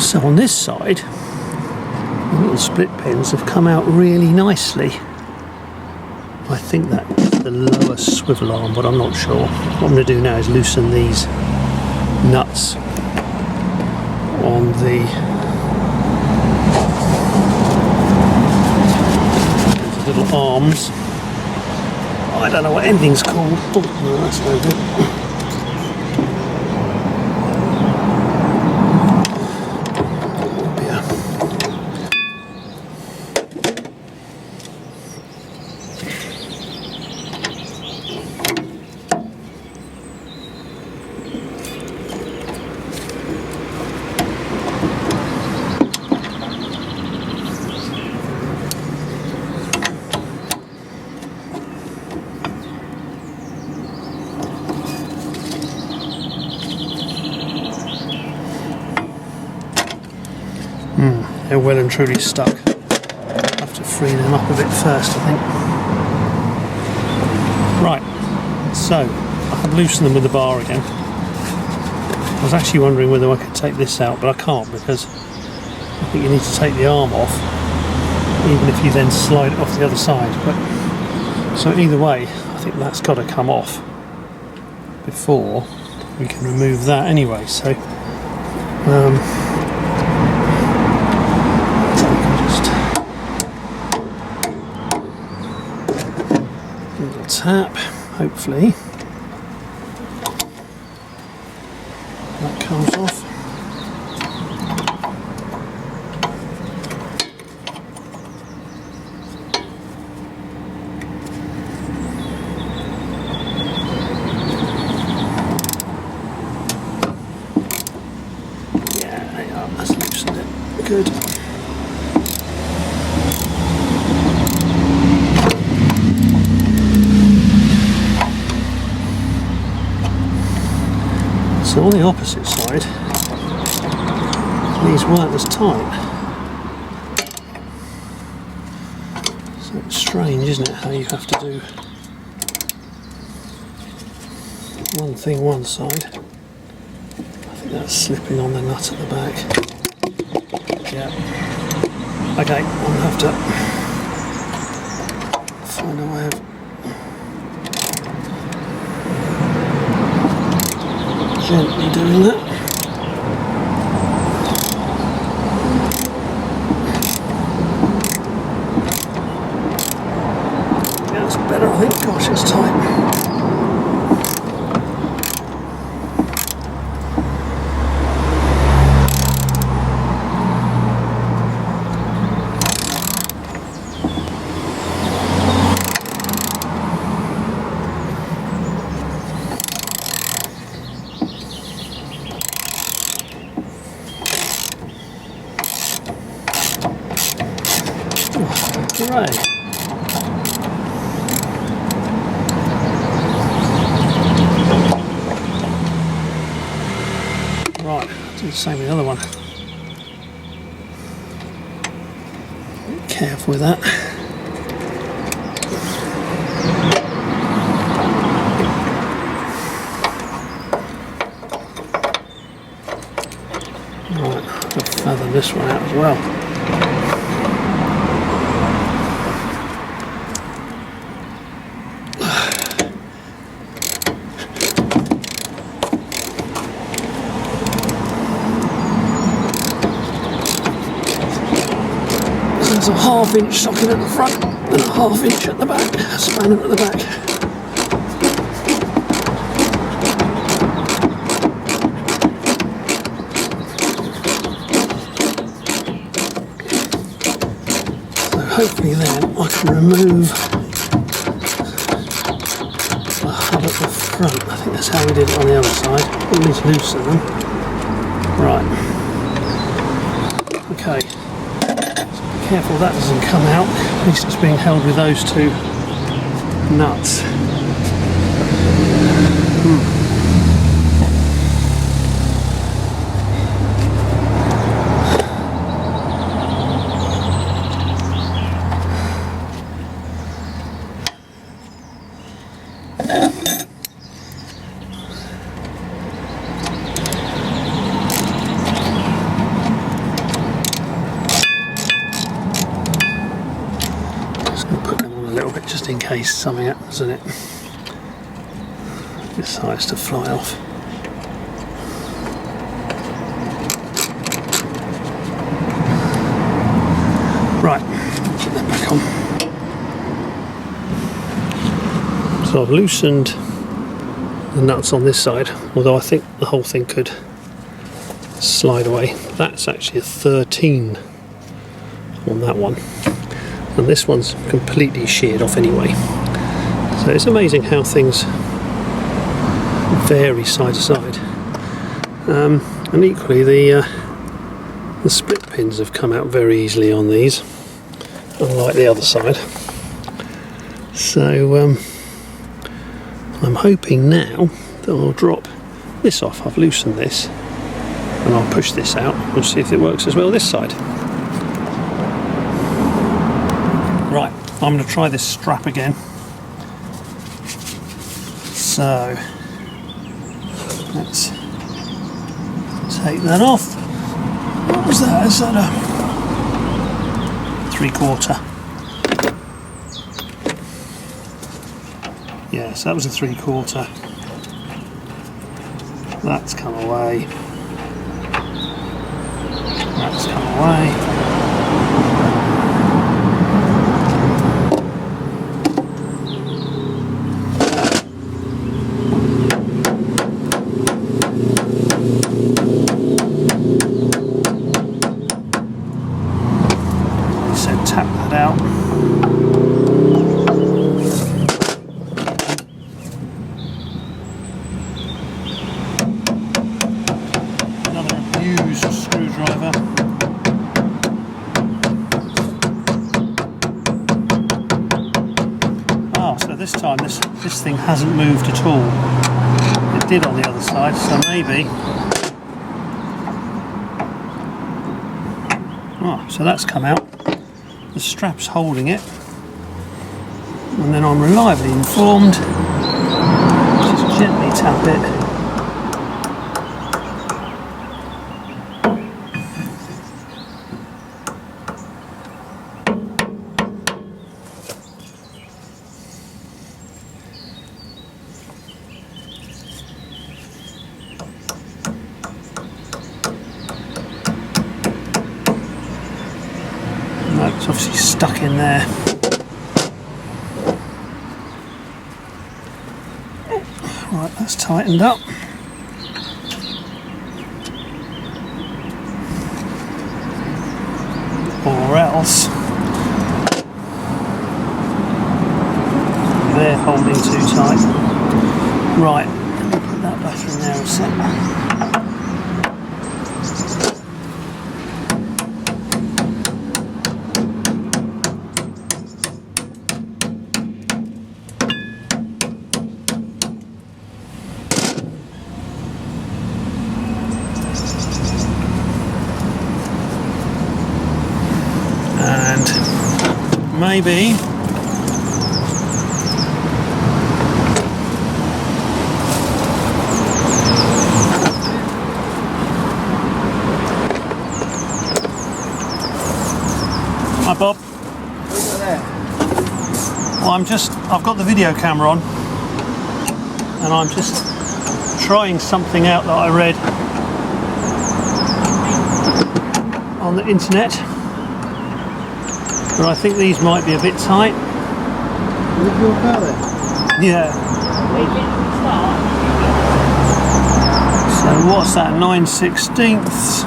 So on this side, the little split pins have come out really nicely. I think that's the lower swivel arm, but I'm not sure. What I'm going to do now is loosen these nuts on the little arms. I don't know what anything's called. Oh, no, that's no good. They're well and truly stuck. I'll have to free them up a bit first, I think. Right, so I can loosen them with the bar again. I was actually wondering whether I could take this out, but I can't because I think you need to take the arm off, even if you then slide it off the other side. But so either way, I think that's got to come off before we can remove that anyway. So. Tap, hopefully that comes off. Yeah, there you are, that's loosened it. Good. So on the opposite side, these weren't as tight. So it's strange, isn't it, how you have to do one thing one side. I think that's slipping on the nut at the back. Yeah. Okay, I'm going to have to find a way of gently doing that. Yeah, that's better, I think. Gosh, it's tight. Right. Right, do the same with the other one. Be careful with that. Right, I'll feather this one out as well. There's a half-inch socket at the front and a half-inch at the back, a spanner at the back. So hopefully then I can remove the hub at the front. I think that's how we did it on the other side. We'll need to loosen them. Right. Okay. Careful that doesn't come out, at least it's being held with those two nuts. case something happens in it. Decides to fly off. Right, put that back on. So I've loosened the nuts on this side, although I think the whole thing could slide away. That's actually a 13 on that one, and this one's completely sheared off anyway. So it's amazing how things vary side to side. And equally the split pins have come out very easily on these, unlike the other side. So I'm hoping now that I'll drop this off. I've loosened this and I'll push this out and see if it works as well this side. Right, I'm going to try this strap again. So let's take that off. What was that? Is that a 3/4? Yes, that was a 3/4. That's come away. That's come away. Tap that out. Another abused screwdriver. Ah, so this time this thing hasn't moved at all. It did on the other side, so maybe. Ah, so that's come out. The strap's holding it, and then I'm reliably informed, just gently tap it. It's obviously stuck in there. Right, that's tightened up. Or else they're holding too tight. Right, let me put that back in there a sec. Maybe hi Bob. What's there? Well, I've got the video camera on and I'm just trying something out that I read on the internet. But I think these might be a bit tight. With your pallet? Yeah. So what's that? 9/16ths.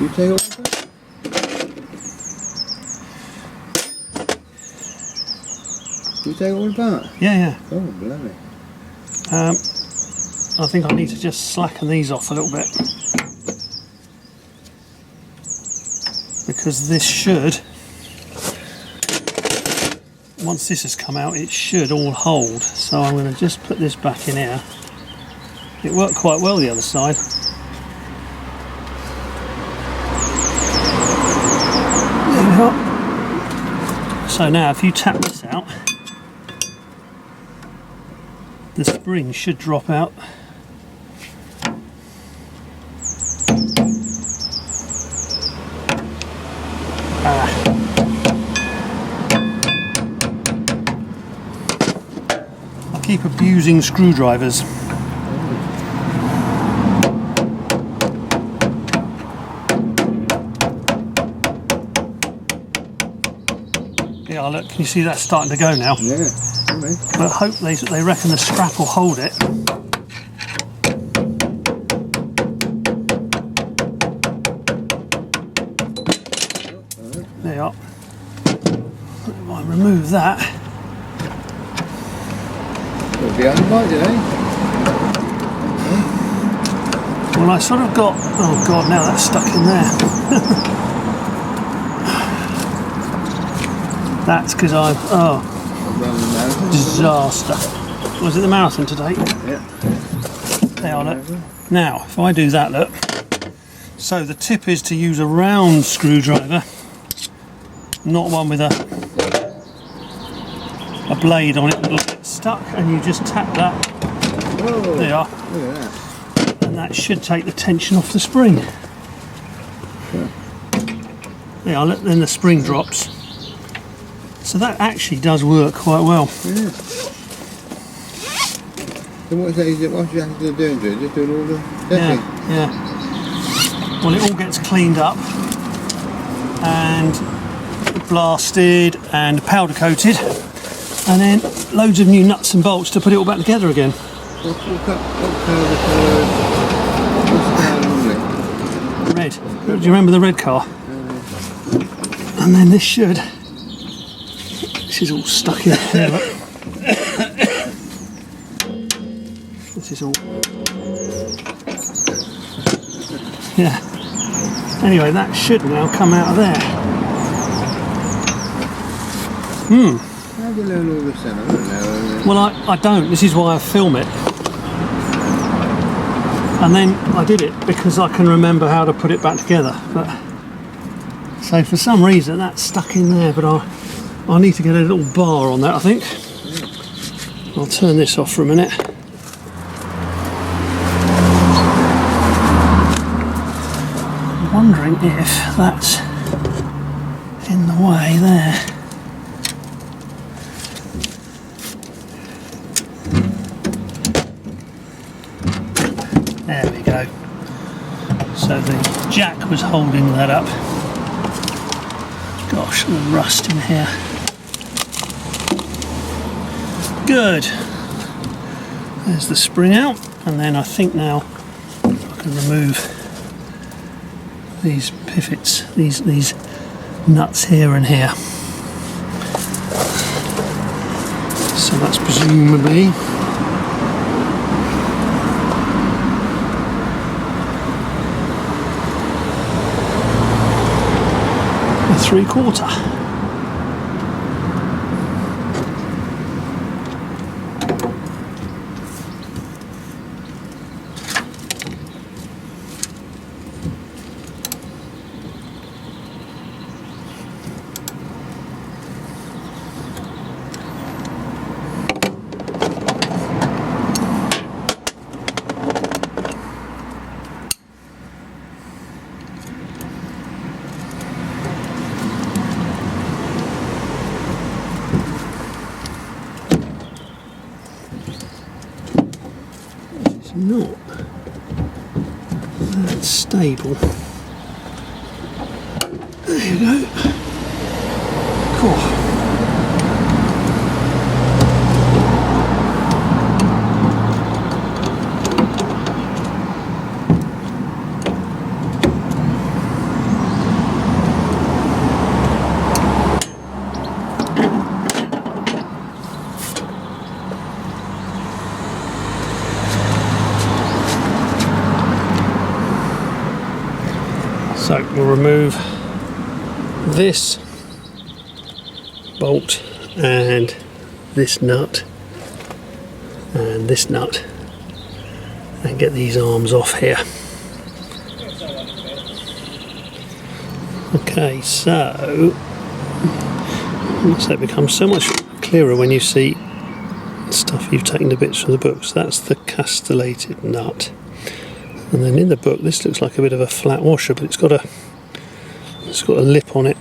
You take it all apart? You take it all apart? Yeah. Oh, blimey. I think I need to just slacken these off a little bit, because this should, once this has come out, it should all hold. So I'm going to just put this back in here. It worked quite well the other side. There we go. So now if you tap this out, the spring should drop out. keep abusing screwdrivers. Yeah, look, can you see that's starting to go now? Yeah, okay. But hopefully they reckon the strap will hold it. There you are. If I remove that. It'll be unbite, eh? Well, I sort of got, oh god, now that's stuck in there. That's because I've, oh, disaster. Was it the marathon today? Yeah. There you are, look. Now, if I do that, look. So the tip is to use a round screwdriver, not one with a blade on it that'll get stuck, and you just tap that. Whoa, There you are. look at that. And that should take the tension off the spring. There you are, look, then the spring drops. So that actually does work quite well. Yeah. So what do you have to do to it? Just doing all the testing? Yeah. Well, it all gets cleaned up and blasted and powder coated, and then loads of new nuts and bolts to put it all back together again. What colour the colour? What's the colour normally? Red. Do you remember the red car? And then this should. This is all stuck in here. Look. This is all. Yeah. Anyway, that should now come out of there. How do you learn all this then? I don't know. Well, I don't. This is why I film it. And then I did it because I can remember how to put it back together. But so for some reason that's stuck in there, but I need to get a little bar on that, I think. I'll turn this off for a minute. I'm wondering if that's in the way there. There we go. So the jack was holding that up. Gosh, the rust in here. Good. There's the spring out, and then I think now I can remove these pivots, these nuts here and here. So that's presumably a 3/4. Not that stable. There you go. Cool. So we'll remove this bolt and this nut and this nut and get these arms off here. Okay, so it becomes so much clearer when you see stuff you've taken to bits from the books. That's the castellated nut. And then in the book, this looks like a bit of a flat washer, but it's got a lip on it.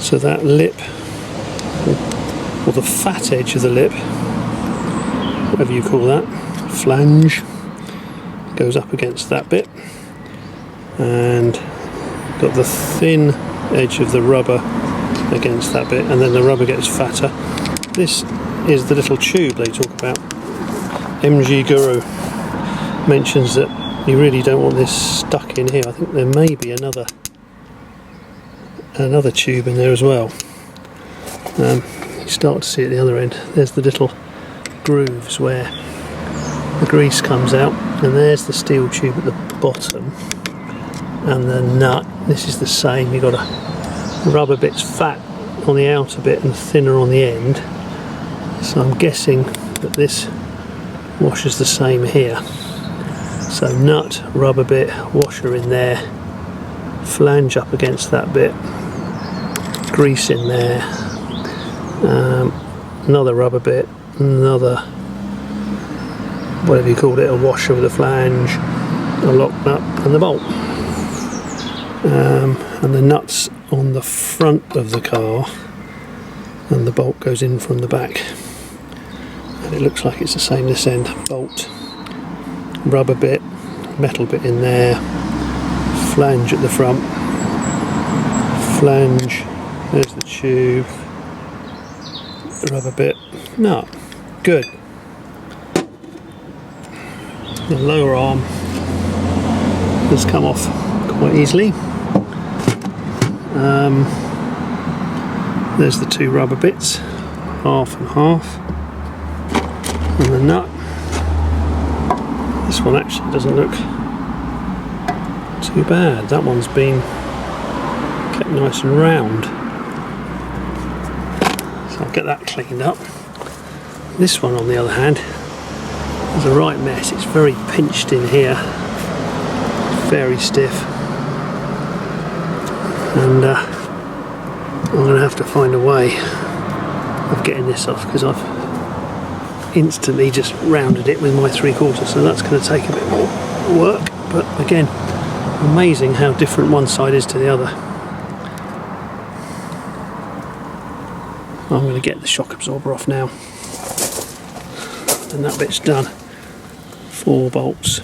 So that lip, or the fat edge of the lip, whatever you call that, flange, goes up against that bit, and got the thin edge of the rubber against that bit, and then the rubber gets fatter. This is the little tube they talk about. MG Guru mentions that you really don't want this stuck in here. I think there may be another tube in there as well. You start to see at the other end, there's the little grooves where the grease comes out, and there's the steel tube at the bottom, and the nut. This is the same. You've got a rubber bit's fat on the outer bit and thinner on the end, so I'm guessing that this washer's the same here. So nut, rubber bit, washer in there, flange up against that bit, grease in there, another rubber bit, another, whatever you call it, a washer with a flange, a lock nut and the bolt. And the nuts on the front of the car, and the bolt goes in from the back. And it looks like it's the same this end. Bolt, rubber bit, metal bit in there, flange at the front, flange, there's the tube, rubber bit, nut. Good. The lower arm has come off quite easily. There's the two rubber bits, half and half, and the nut. This one actually doesn't look too bad. That one's been kept nice and round, so I'll get that cleaned up. This one, on the other hand, is a right mess. It's very pinched in here, very stiff, and I'm going to have to find a way of getting this off, because I've instantly just rounded it with my 3/4, so that's going to take a bit more work. But again, amazing how different one side is to the other. I'm going to get the shock absorber off now, and that bit's done. 4 bolts,